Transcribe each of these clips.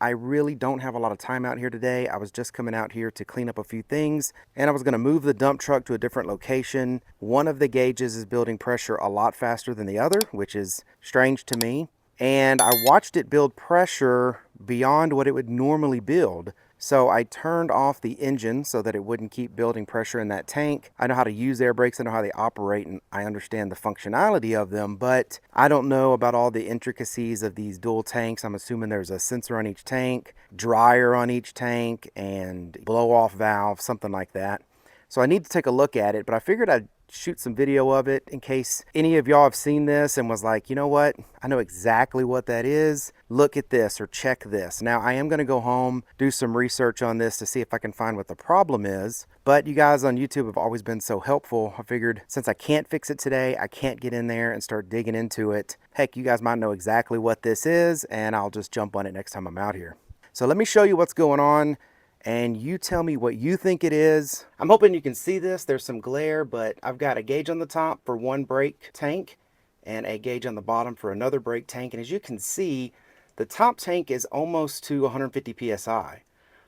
I really don't have a lot of time out here today. I was just coming out here to clean up a few things, and I was going to move the dump truck to a different location. One of the gauges is building pressure a lot faster than the other, which is strange to me. And I watched it build pressure beyond what it would normally build. So I turned off the engine so that it wouldn't keep building pressure in that tank. I know how to use air brakes, I know how they operate, and I understand the functionality of them, but I don't know about all the intricacies of these dual tanks. I'm assuming there's a sensor on each tank, dryer on each tank, and blow-off valve, something like that. So I need to take a look at it, but I figured I'd shoot some video of it in case any of y'all have seen this and was like, you know what, I know exactly what that is. Look at this or check this. Now I am going to go home, do some research on this to see if I can find what the problem is. But you guys on YouTube have always been so helpful. I figured since I can't fix it today, I can't get in there and start digging into it. Heck, you guys might know exactly what this is, and I'll just jump on it next time I'm out here. So let me show you what's going on, and you tell me what you think it is. I'm hoping you can see this. There's some glare, but I've got a gauge on the top for one brake tank and a gauge on the bottom for another brake tank. And as you can see, the top tank is almost to 150 psi,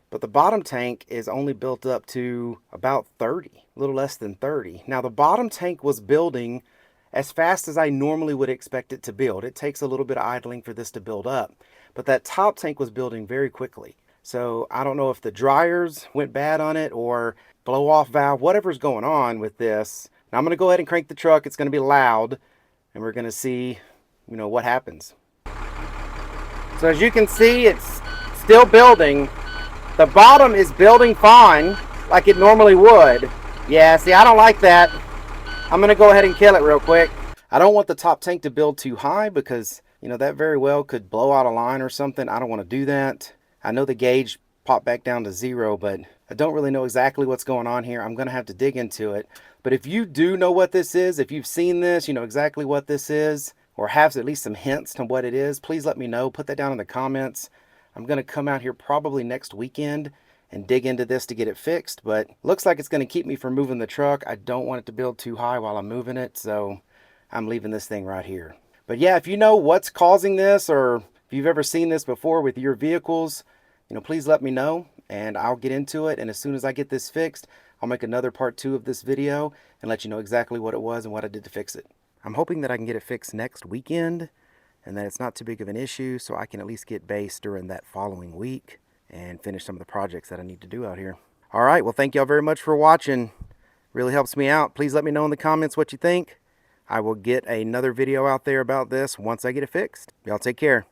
but the bottom tank is only built up to about 30, a little less than 30. Now the bottom tank was building as fast as I normally would expect it to build. It takes a little bit of idling for this to build up, but that top tank was building very quickly. So I don't know if the dryers went bad on it or blow off valve, whatever's going on with this. Now I'm going to go ahead and crank the truck. It's going to be loud and we're going to see, what happens. So as you can see, it's still building. The bottom is building fine like it normally would. Yeah, see, I don't like that. I'm going to go ahead and kill it real quick. I don't want the top tank to build too high because, that very well could blow out a line or something. I don't want to do that. I know the gauge popped back down to 0, but I don't really know exactly what's going on here. I'm going to have to dig into it. But if you do know what this is, if you've seen this, you know exactly what this is, or have at least some hints to what it is, please let me know. Put that down in the comments. I'm going to come out here probably next weekend and dig into this to get it fixed, but looks like it's going to keep me from moving the truck. I don't want it to build too high while I'm moving it, so I'm leaving this thing right here. But yeah, if you know what's causing this, or if you've ever seen this before with your vehicles, please let me know and I'll get into it. And as soon as I get this fixed, I'll make another part 2 of this video and let you know exactly what it was and what I did to fix it. I'm hoping that I can get it fixed next weekend and that it's not too big of an issue, so I can at least get base during that following week and finish some of the projects that I need to do out here. All right, well, thank y'all very much for watching. Really helps me out. Please let me know in the comments what you think. I will get another video out there about this once I get it fixed. Y'all take care.